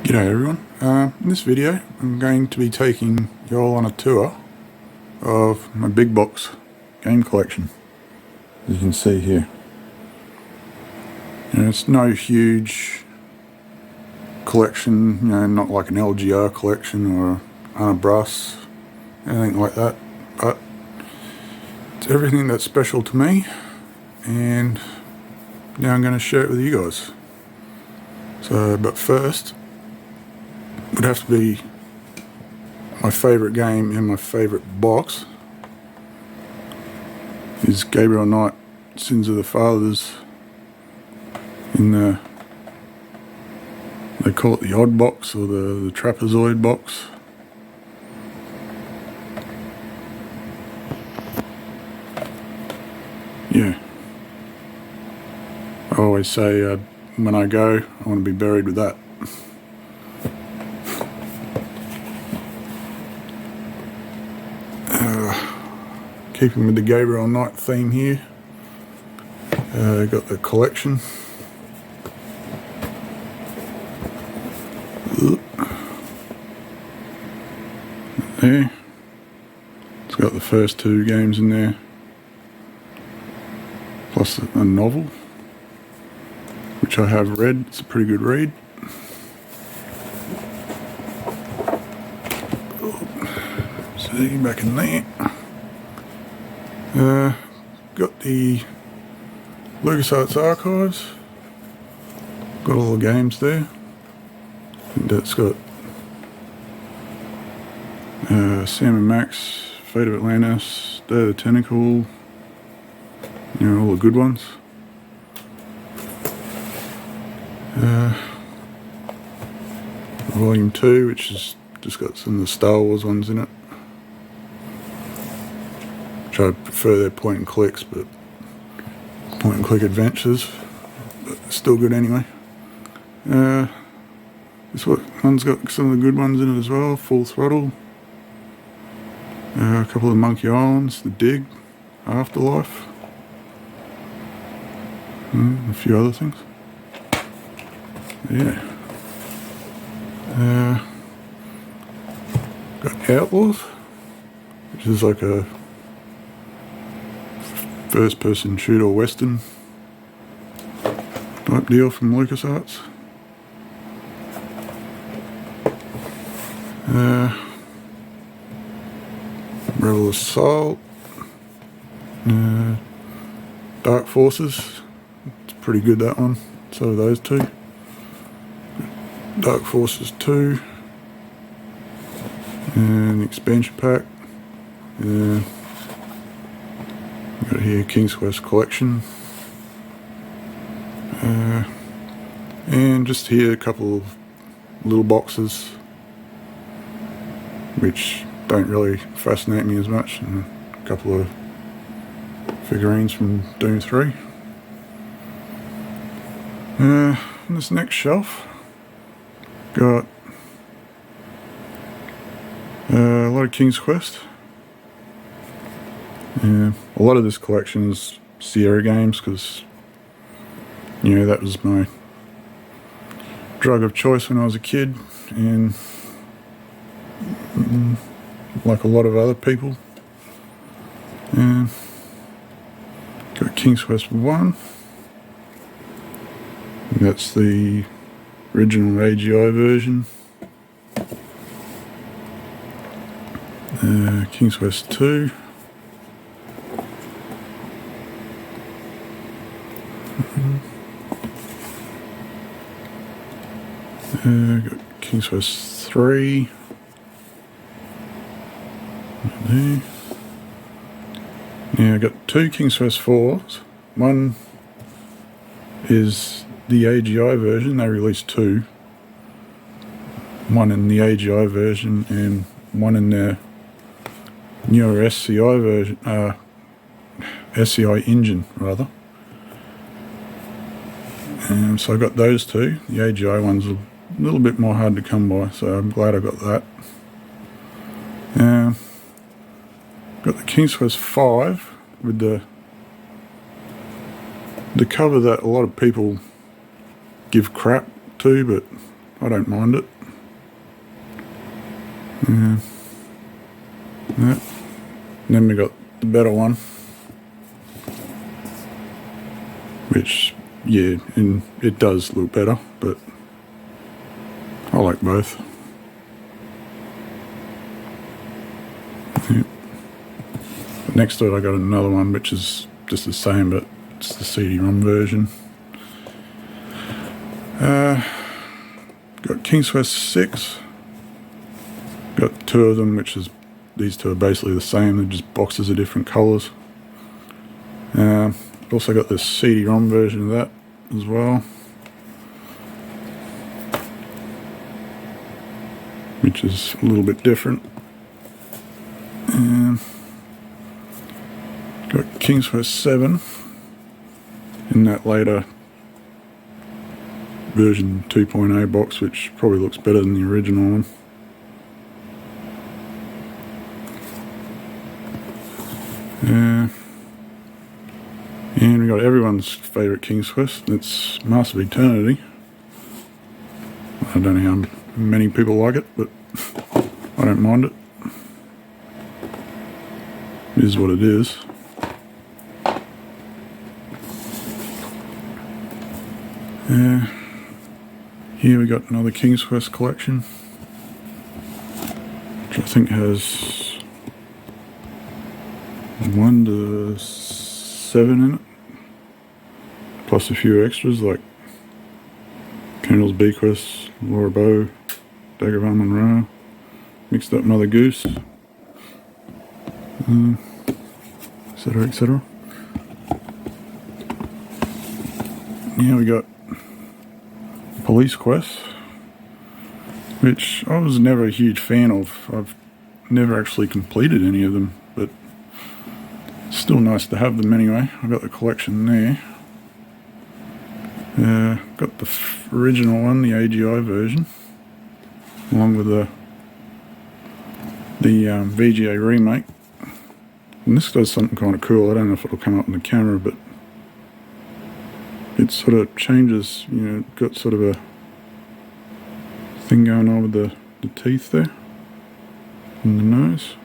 G'day everyone. In this video I'm going to be taking you all on a tour of my big box game collection, as you can see here. It's no huge collection, not like an LGR collection or Ana Bras, anything like that, but it's everything that's special to me, and now I'm going to share it with you guys. But first, would have to be my favourite game in my favourite box is Gabriel Knight, Sins of the Fathers, in the, they call it the odd box or the trapezoid box. Yeah, I always say when I go I want to be buried with that. Keeping with the Gabriel Knight theme here, got the collection. There, it's got the first two games in there, plus a novel, which I have read. It's a pretty good read. See, back in there. Got the LucasArts archives. Got all the games there. And it's got Sam & Max, Fate of Atlantis, Day of the Tentacle, all the good ones. Volume 2, which has just got some of the Star Wars ones in it. Which I prefer their point and clicks, but point and click adventures, but still good anyway. This one's got some of the good ones in it as well. Full Throttle, a couple of Monkey Islands, The Dig, Afterlife, a few other things. Yeah. Got Outlaws, which is like a first-person shooter western type deal from LucasArts. Rebel Assault, Dark Forces. It's pretty good, that one. So are those two. Dark Forces 2, and the expansion pack. Got here King's Quest Collection, and just here a couple of little boxes which don't really fascinate me as much, and a couple of figurines from Doom 3. On this next shelf got a lot of King's Quest. Yeah, a lot of this collection is Sierra games because, that was my drug of choice when I was a kid, and like a lot of other people. Got King's Quest 1. That's the original AGI version. King's Quest 2. Got King's Quest 3. Right there. Now I got two King's Quest 4s. One is the AGI version. They released two. One in the AGI version and one in their newer SCI version, SCI engine rather. So I got those two. The AGI one's a little bit more hard to come by, so I'm glad I got that. Got the King's Quest 5 with the cover that a lot of people give crap to, but I don't mind it. Yeah. Then we got the better one, which, yeah, and it does look better, but I like both. Yeah. Next to it I got another one which is just the same, but it's the CD-ROM version. Got King's Quest 6. Got two of them, which is, these two are basically the same, they're just boxes of different colours. Also got the CD-ROM version of that as well, which is a little bit different. Got King's Quest 7 in that later version 2.0 box, which probably looks better than the original one. And we got everyone's favourite King's Quest, it's Master of Eternity. I don't know how many people like it, but I don't mind it. It is what it is. Here we got another King's Quest collection, which I think has 1 to 7 in it, plus a few extras like Colonel's Bequest, Laura Bow, Dagobah Monroe, Mixed Up Mother Goose, etc, etc. Yeah, we got Police Quest, which I was never a huge fan of. I've never actually completed any of them, but it's still nice to have them anyway. I've got the collection there. Got the original one, the AGI version, along with the VGA remake. And this does something kind of cool. I don't know if it'll come up in the camera, but it sort of changes, you know, got sort of a thing going on with the teeth there and the nose.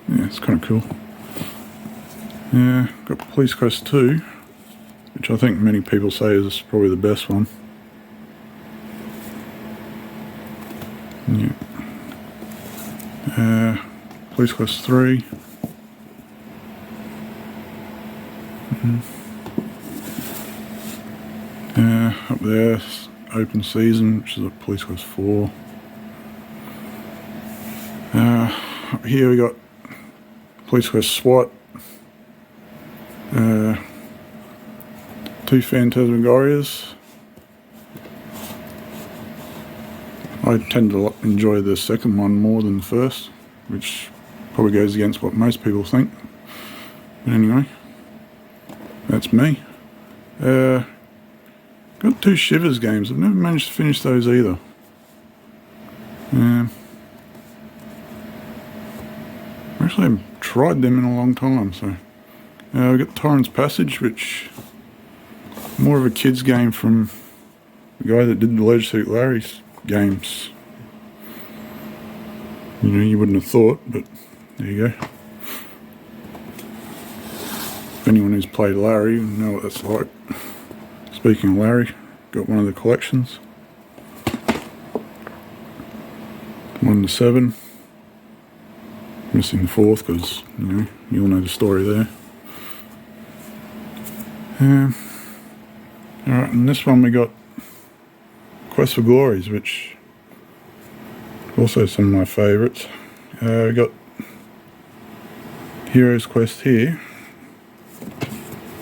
Yeah, it's kind of cool. Yeah, got Police Quest 2, which I think many people say is probably the best one. Yeah. Police Quest 3. Up there, Open Season, which is a Police Quest 4. Up here we got Police Quest SWAT. 2 Phantasmagorias. I tend to enjoy the second one more than the first, which probably goes against what most people think. But anyway, that's me. Got 2 Shivers games. I've never managed to finish those either. Actually, I haven't tried them in a long time. So we've got Torrens Passage, which more of a kids game from the guy that did the Leisure Suit Larry's games. You know, you wouldn't have thought, but there you go. If anyone who's played Larry will know what that's like. Speaking of Larry, got one of the collections. 1 to 7. Missing the 4th because, you know, you'll know the story there. Alright, and this one we got Quest for Glories, which also some of my favourites. We got Heroes Quest here,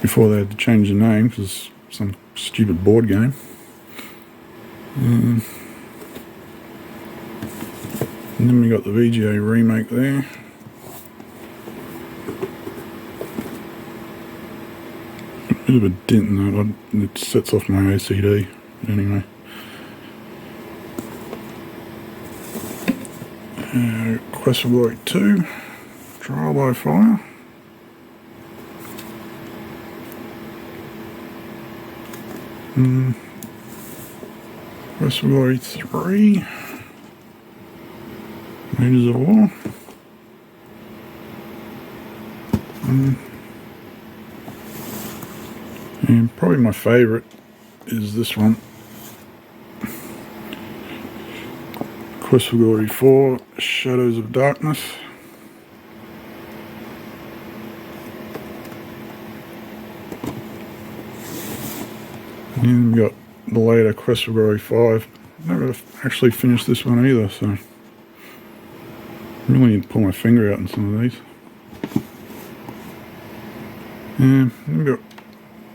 before they had to change the name because some stupid board game. And then we got the VGA remake there. A bit of a dent in that, it sets off my OCD. But anyway. Quest for Glory 2, Trial by Fire. Quest for Glory 3. Meters of War. And probably my favourite is this one. Quest for Glory 4, Shadows of Darkness. And we got the later Quest for Glory 5. Never actually finished this one either, so I really need to pull my finger out in some of these. And then we got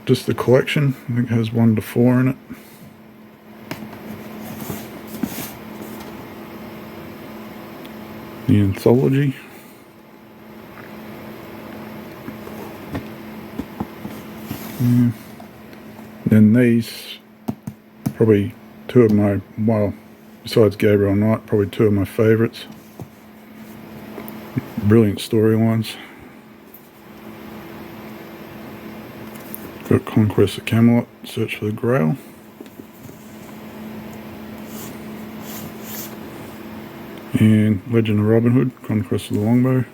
just the collection. I think it has 1 to 4 in it. The anthology. Yeah. Then these, probably 2 of my, well, besides Gabriel Knight, probably 2 of my favourites. Brilliant storylines. Got Conquest of Camelot, Search for the Grail. And Legend of Robin Hood, Conquest of the Longbow.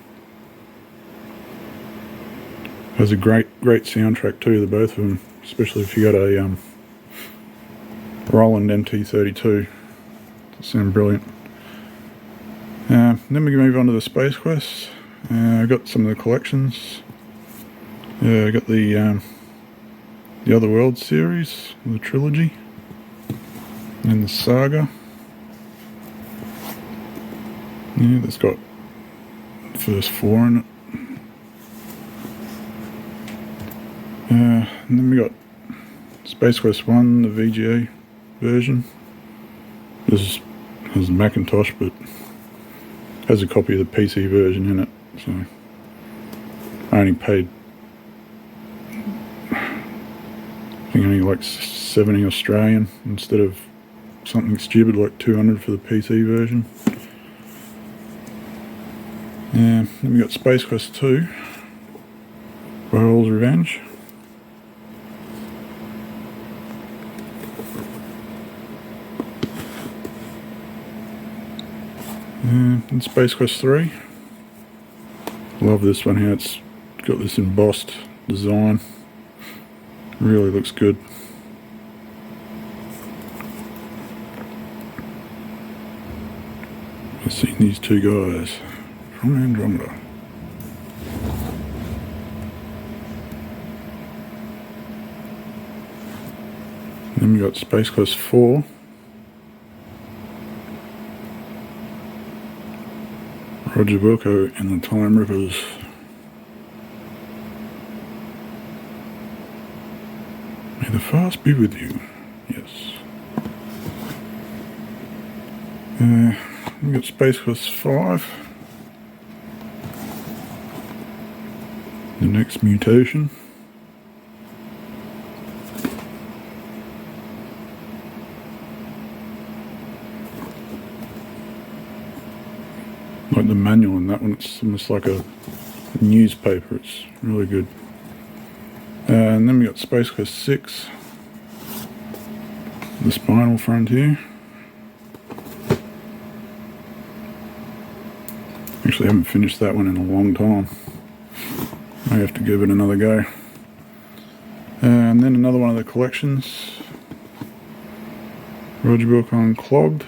Has a great soundtrack too, the both of them, especially if you got a Roland MT32. They sound brilliant. Then we can move on to the Space Quests. I got some of the collections. I got the Other World series, the trilogy, and the Saga. Yeah, that's got the first 4 in it. And then we got Space Quest 1, the VGA version. This has Macintosh, but has a copy of the PC version in it. So I only paid, I think only like 70 Australian instead of something stupid like 200 for the PC version. Then we got Space Quest 2, Warhol's Revenge. And Space Quest 3. Love this one here, it's got this embossed design. Really looks good. I've seen these 2 guys from Andromeda. Then we got Space Quest 4. Roger Wilco and the Time Rippers. May the Force be with you. Yes. We got Space Quest 5. The Next Mutation. Like the manual in that one, it's almost like a newspaper. It's really good. And then we got Space Quest 6, The Spinal Frontier. Actually, haven't finished that one in a long time. I have to give it another go. And then another one of the collections, Roger Wilco Clogged.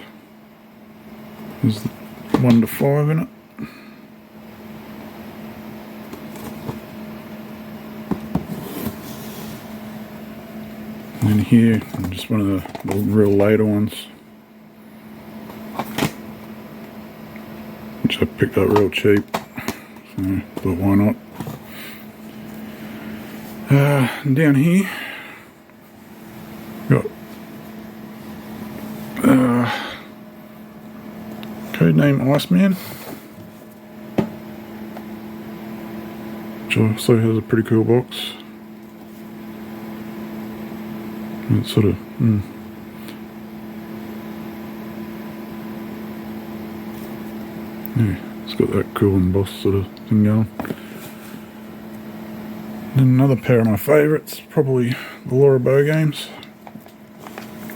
There's 1 to 5 in it. And then here, just one of the real later ones, which I picked up real cheap, so thought why not. And down here, got Codename Iceman, which also has a pretty cool box. It's sort of yeah, it's got that cool embossed sort of thing going. Then another pair of my favourites, probably the Laura Bow games,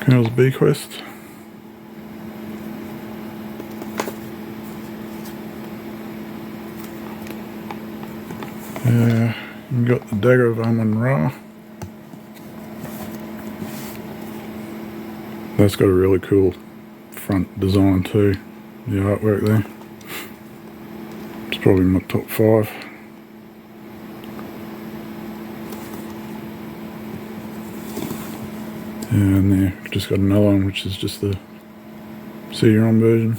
Colonel's Bequest. You've got the Dagger of Amun-Ra. That's got a really cool front design too, the artwork there. It's probably my top 5. And there, just got another one which is just the CD-ROM version,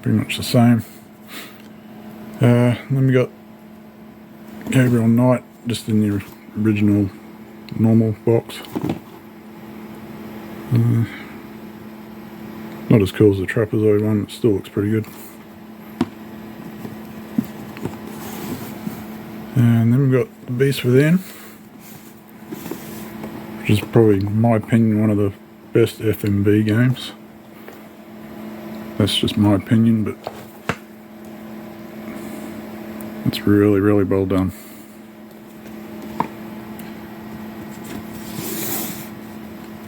pretty much the same. Then we got Gabriel Knight, just in the original normal box. Not as cool as the Trapezoid one, it still looks pretty good. And then we've got The Beast Within, which is probably, in my opinion, one of the best FMV games. That's just my opinion, but it's really, really well done.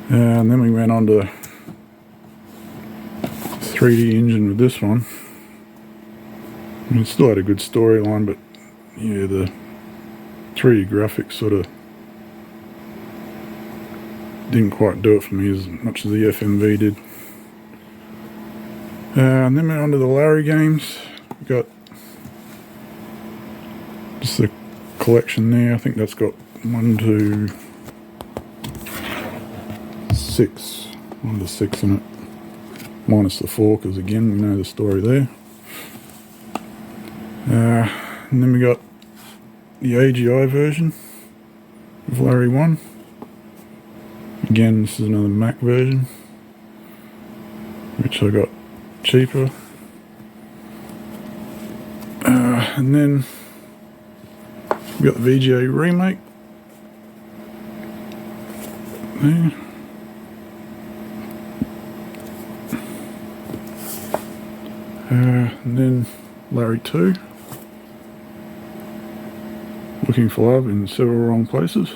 And then we went on to 3D engine with this one. I mean, it still had a good storyline, but yeah, the 3D graphics sort of didn't quite do it for me as much as the FMV did. And then we went on to the Larry games. We got just the collection there. I think that's got 1 to 6. 1 to 6 in it. Minus the 4, because again, we know the story there. And then we got the AGI version of Larry 1. Again, this is another Mac version, which I got cheaper. And then we got the VGA remake there. And then Larry 2, Looking for Love in Several Wrong Places.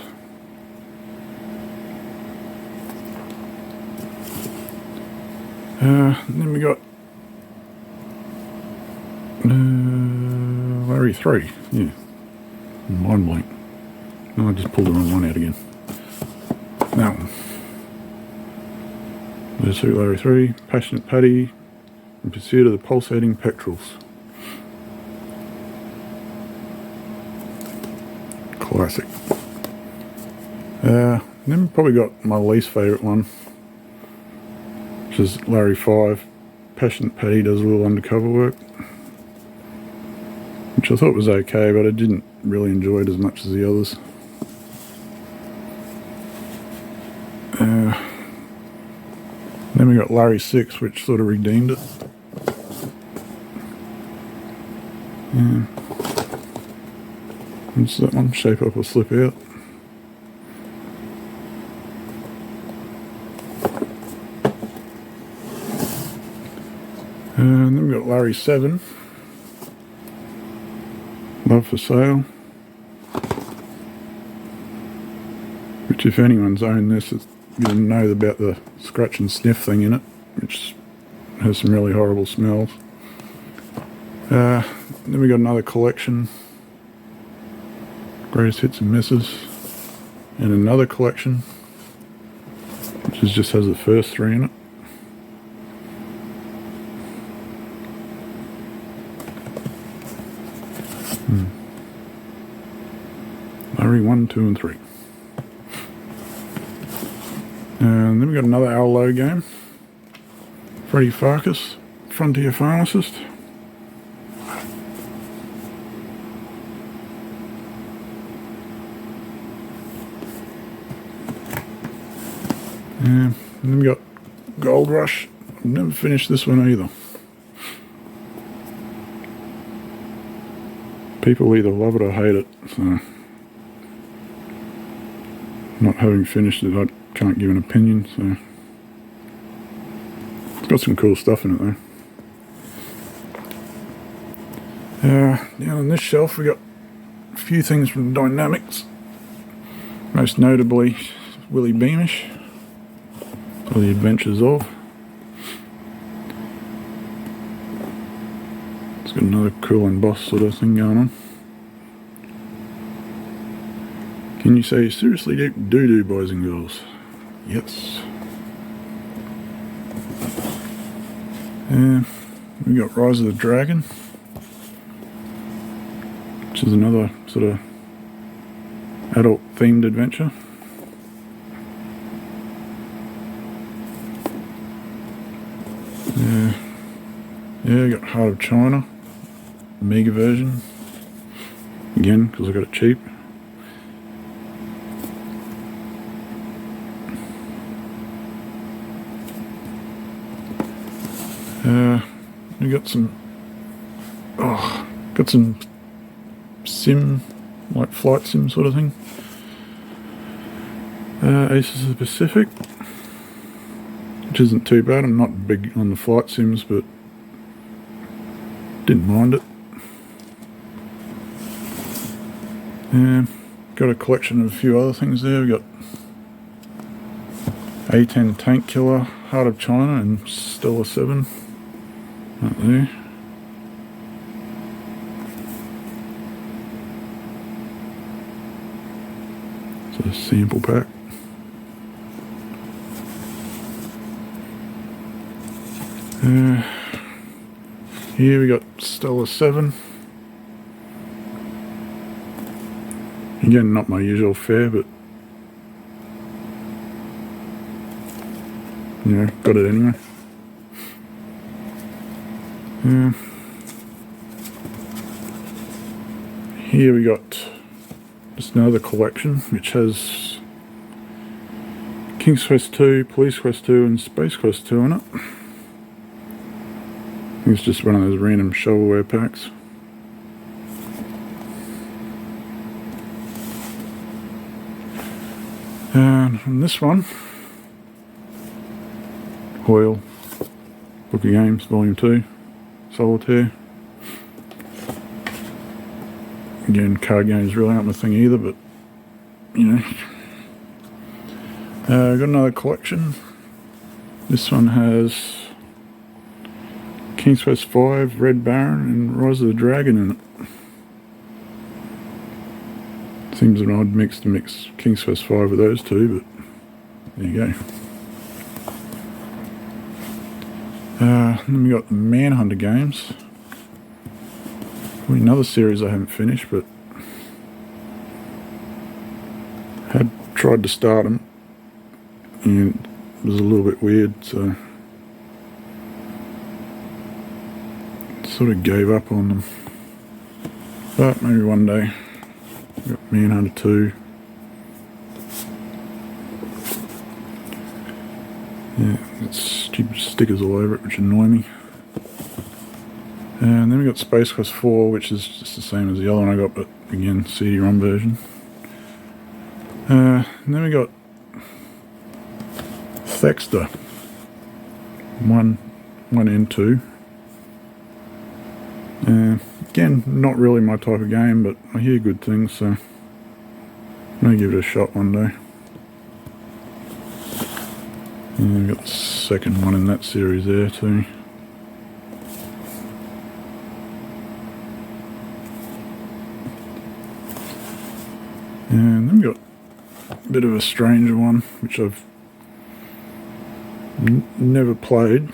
And then we got Larry 3, yeah, mind blank. No, I just pulled the wrong one out again. That one. There's Larry 3, Passionate Patty, In Pursuit of the Pulsating Pectorals. Classic. Then we probably got my least favourite one, which is Larry 5. Passionate Patty does a little undercover work, which I thought was okay, but I didn't really enjoy it as much as the others. Then we got Larry 6, which sort of redeemed it. Yeah. What's that one? Shape Up or Slip Out. And then we got Larry 7, Love for Sale, which if anyone's owned this, you'll know about the scratch and sniff thing in it, which has some really horrible smells. Then we got another collection, Greatest Hits and Misses, and another collection, which just has the first 3 in it. Larry 1, 2, and 3. And then we got another Al Lowe game, Freddie Farkas, Frontier Pharmacist. And then we got Gold Rush. I've never finished this one either. People either love it or hate it, so not having finished it, I can't give an opinion. So it's got some cool stuff in it though. Down on this shelf we got a few things from Dynamics, most notably Willie Beamish, or The Adventures of. It's got another cool embossed sort of thing going on. Can you say seriously doo-doo, boys and girls? Yes. And we got Rise of the Dragon, which is another sort of adult themed adventure. Yeah, I got Heart of China, Mega version, again because I got it cheap. We got some sim, like flight sim sort of thing. Aces of the Pacific, which isn't too bad. I'm not big on the flight sims, but didn't mind it. Got a collection of a few other things there. We got A10 Tank Killer, Heart of China, and Stellar 7 right there. It's a sample pack. Here we got Stellar 7. Again, not my usual fare, but you know, got it anyway. Here we got just another collection which has King's Quest 2, Police Quest 2 and Space Quest 2 in it. I think it's just one of those random shovelware packs. And on this one, Hoyle, Book of Games, Volume 2, Solitaire. Again, card games really aren't my thing either, but you know. Got another collection. This one has King's Quest 5, Red Baron, and Rise of the Dragon in it. Seems an odd mix to mix King's Quest 5 with those two, but there you go. Then we got the Manhunter games. Another series I haven't finished, but had tried to start them and it was a little bit weird, so sort of gave up on them. But maybe one day. Got Manhunter 2. Yeah, it's stupid stickers all over it, which annoy me. And then we got Space Quest 4, which is just the same as the other one I got, but again, CD-ROM version. And then we got Thexter 1 and 2. Again, not really my type of game, but I hear good things, so I may give it a shot one day. And we got the second one in that series there too. And then we got a bit of a stranger one, which I've never played,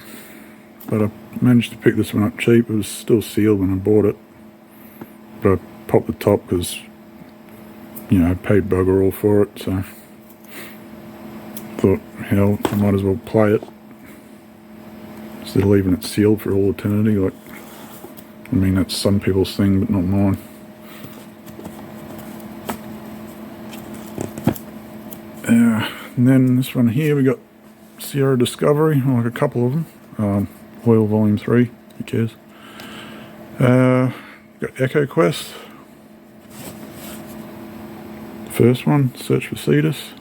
but I managed to pick this one up cheap. It was still sealed when I bought it, but I popped the top because, you know, I paid bugger all for it, so thought, hell, I might as well play it instead of leaving it sealed for all eternity. Like, I mean, that's some people's thing, but not mine. And then this one here, we got Sierra Discovery, like a couple of them. Hoyle Volume 3, who cares? Got Echo Quest. First one, Search for Cetus.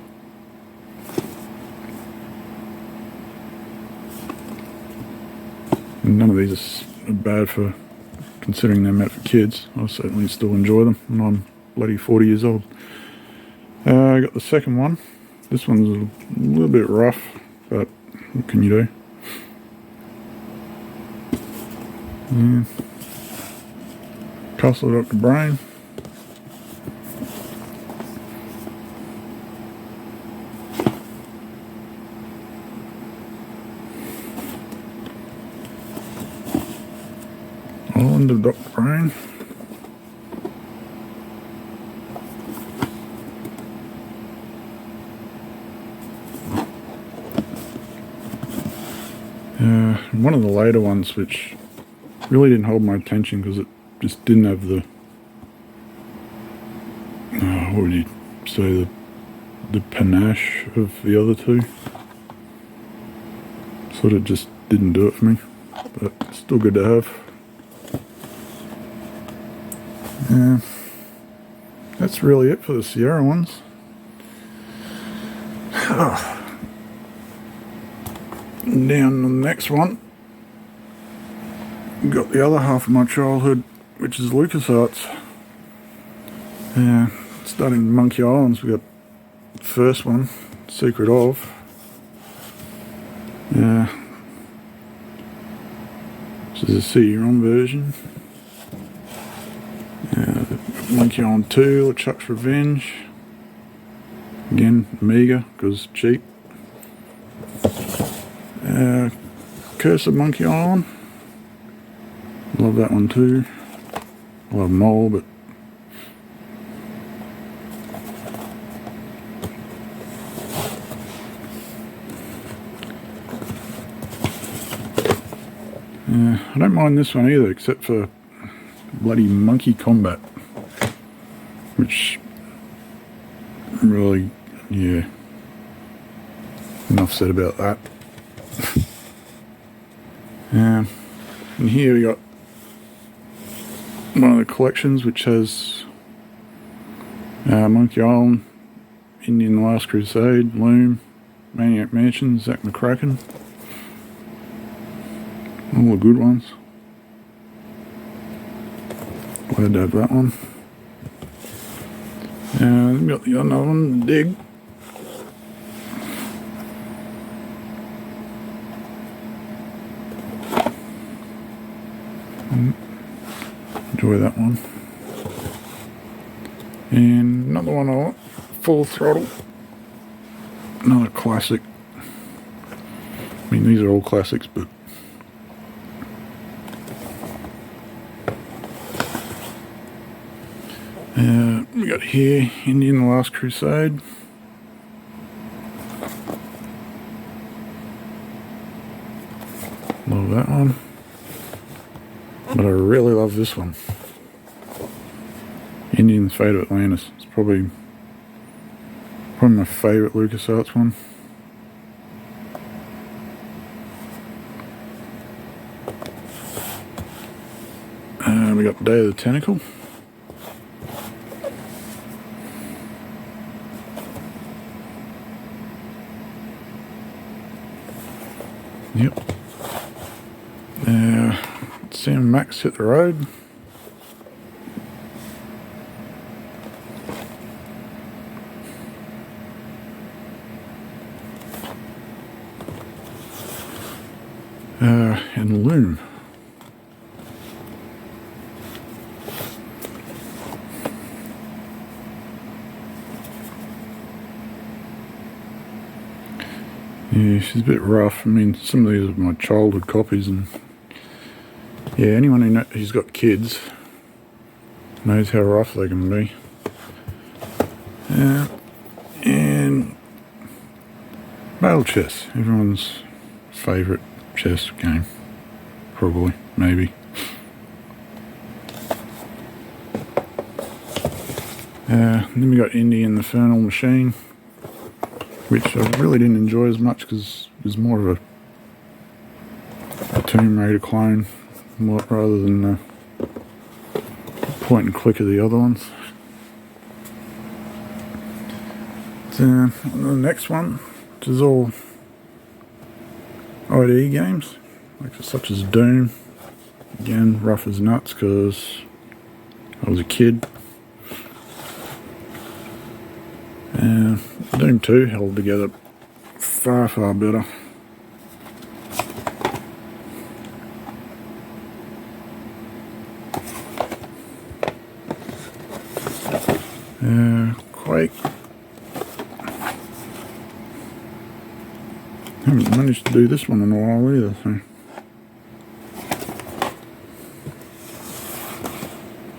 And none of these are bad for considering they're meant for kids. I certainly still enjoy them, and I'm bloody 40 years old. I got the second one. This one's a little bit rough, but what can you do? Yeah. Castle of Dr. Brain. Island of Dr. Brain. One of the later ones which really didn't hold my attention because it just didn't have the, what would you say, the panache of the other two. Sort of just didn't do it for me, but still good to have. Yeah, that's really it for the Sierra ones. Down the next one, got the other half of my childhood, which is LucasArts. Starting Monkey Islands, we got the first one, Secret of. This is a CD-ROM version. Monkey Island 2, LeChuck's Revenge. Again, Amiga, because cheap. Curse of Monkey Island. Love that one too. Love them all, but I don't mind this one either, except for bloody Monkey Combat, which really, yeah, enough said about that. And here we got one of the collections which has Monkey Island, Indian Last Crusade, Loom, Maniac Mansion, Zack McCracken. All the good ones. Glad to have that one. And we got the other one, Dig. Enjoy that one. And another one I like, Full Throttle. Another classic. I mean, these are all classics, but we got here Indian Last Crusade. Love that one. But I really love this one. Indian Fate of Atlantis. It's probably my favourite LucasArts one. We got Day of the Tentacle. Yep. Sam Max Hit the Road. And Loom. Yeah, she's a bit rough. I mean, some of these are my childhood copies, and yeah, anyone who's got kids knows how rough they can be. And Battle Chess, everyone's favourite chess game, probably, maybe. Then we got Indy and the Infernal Machine, which I really didn't enjoy as much because it was more of a Tomb Raider clone rather than the point and click of the other ones. The next one, which is all ID games, such as Doom. Again, rough as nuts because I was a kid. Doom 2 held together far, far better. Quake. Haven't managed to do this one in a while either, so.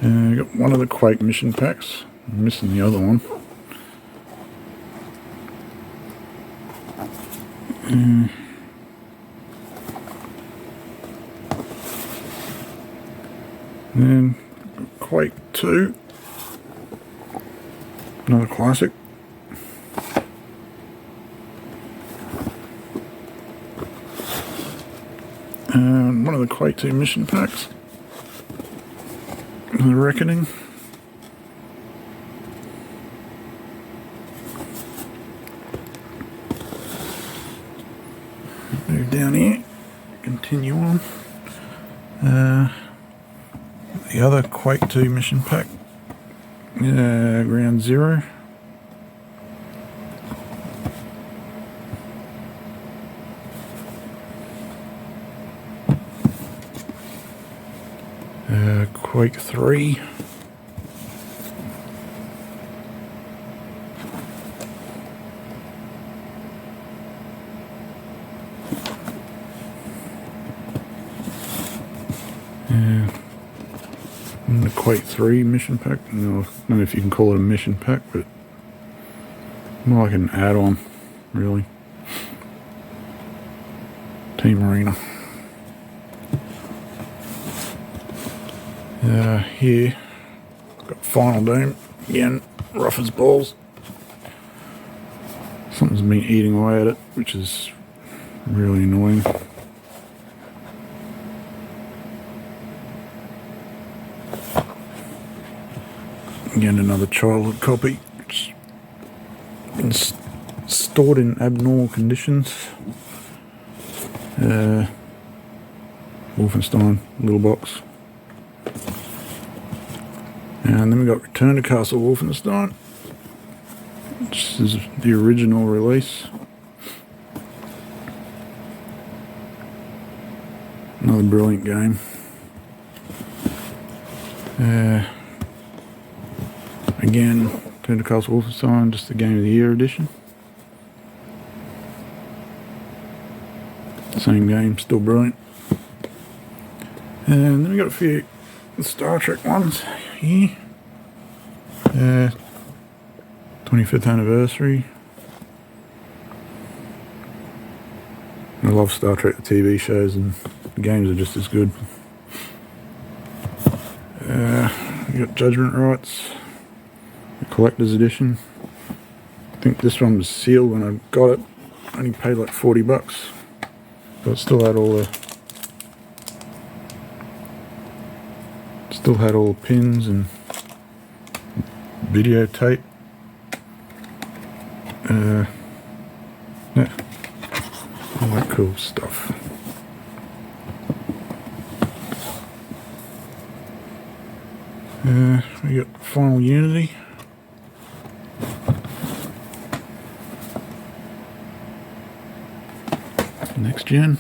I got one of the Quake mission packs. I'm missing the other one. And then Quake 2. Another classic. And one of the Quake 2 mission packs. The Reckoning. Move down here. Continue on. The other Quake 2 mission pack. Ground Zero. Quake 3. And the Quake 3 mission pack. No, I don't know if you can call it a mission pack, but more like an add-on, really. Team Arena. Here, got Final Doom. Again, rough as balls. Something's been eating away at it, which is really annoying. Again, another childhood copy. It's been stored in abnormal conditions. Wolfenstein, little box. And then we got Return to Castle Wolfenstein. This is the original release. Another brilliant game. Again, Return to Castle Wolfenstein, just the Game of the Year edition. Same game, still brilliant. And then we got a few Star Trek ones here. 25th anniversary. I love Star Trek, the TV shows, and the games are just as good. We got Judgment Rights, the collector's edition. I think this one was sealed when I got it. I only paid like $40, but it still had all the pins and videotape. Yeah, all that cool stuff. We got Final Unity. Next gen.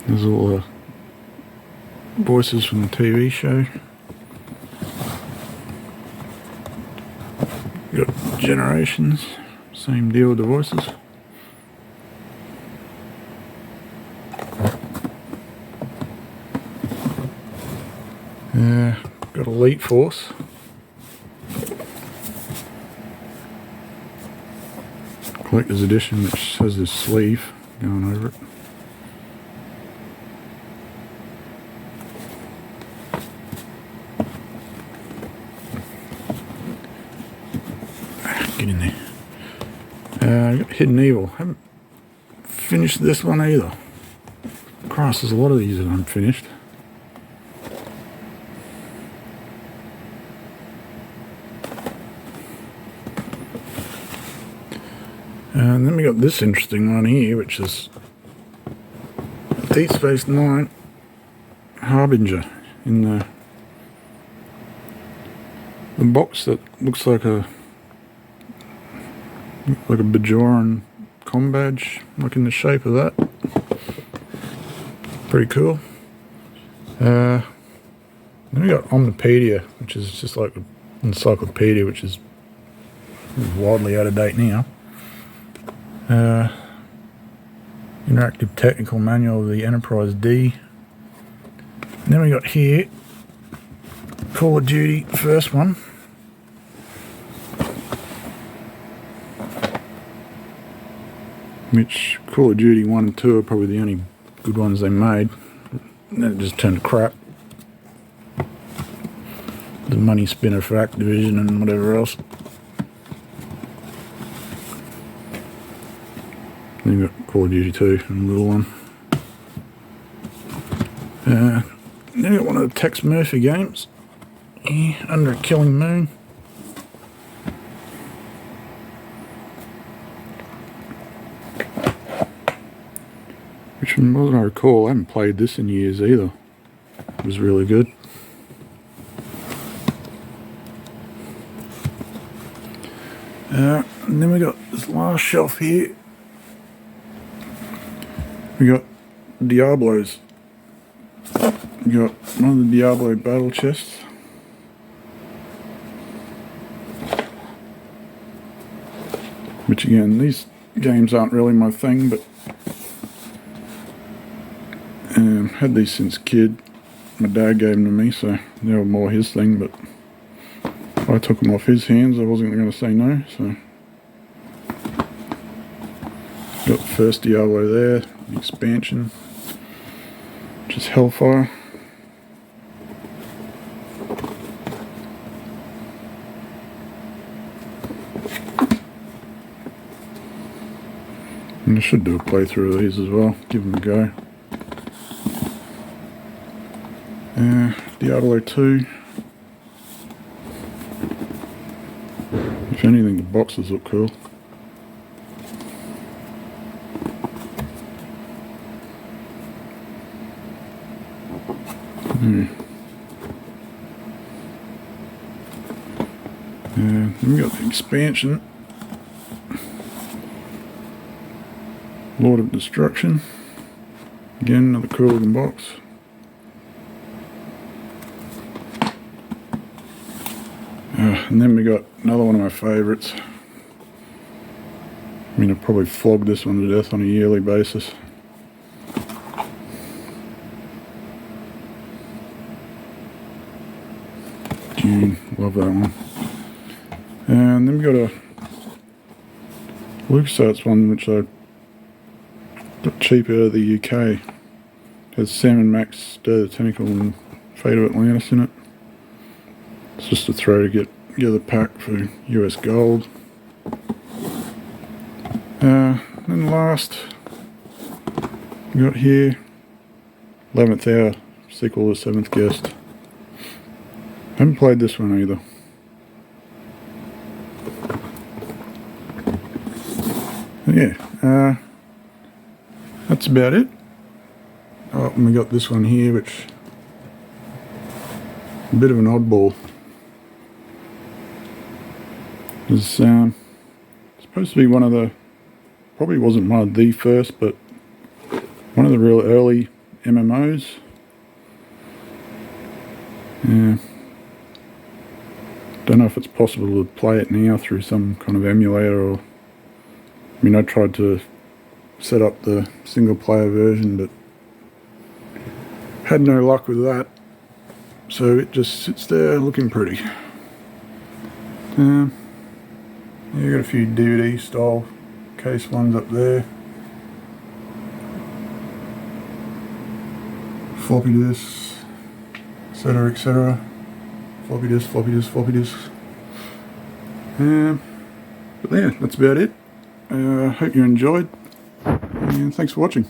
There's all the voices from the TV show. Got Generations, same deal with the voices. Got Elite Force. Collector's edition, which has this sleeve going over it. Get in there. I got Hidden Evil. Haven't finished this one either. Christ, there's a lot of these that aren't finished. And then we got this interesting one here, which is Deep Space Nine Harbinger in the box that looks like a Bajoran comm badge, like in the shape of that. Pretty cool. Then we got Omnipedia, which is just like an encyclopedia, which is wildly out of date now. Interactive Technical Manual of the Enterprise D. Then we got here Call of Duty, the first one. Which Call of Duty 1 and 2 are probably the only good ones they made. And then it just turned to crap. The money spinner for Activision and whatever else. Then you've got Call of Duty 2 and a little one. Then you've got one of the Tex Murphy games. Yeah, Under a Killing Moon. Which, from what I recall, I haven't played this in years either. It was really good. And then we got this last shelf here. We got Diablos. We got one of the Diablo battle chests. Which again, these games aren't really my thing, but had these since a kid. My dad gave them to me, so they were more his thing, but I took them off his hands. I wasn't going to say no, so got the first Diablo there, the expansion, which is Hellfire. And I should do a playthrough of these as well, give them a go. Diablo 2. If anything, the boxes look cool. Then we got the expansion. Lord of Destruction. Again, another cool looking box. And then we got another one of my favourites. I mean, I probably flog this one to death on a yearly basis. Dune, love that one. And then we got a LucasArts one, which I got cheap out of the UK. It has Sam and Max, Day of the Tentacle and Fate of Atlantis in it. It's just a throw to get the pack for US gold. Then last, we got here 11th Hour, sequel to 7th Guest. Haven't played this one either. Yeah, that's about it. Oh, and we got this one here, which a bit of an oddball. It's supposed to be one of the, probably wasn't one of the first, but one of the real early MMOs. Yeah. Don't know if it's possible to play it now through some kind of emulator, or I mean, I tried to set up the single player version, but had no luck with that, so it just sits there looking pretty. You got a few DVD style case ones up there, floppy disks, etc, etc. Floppy disk, floppy disk, floppy disk. But yeah, that's about it. Hope you enjoyed, and thanks for watching.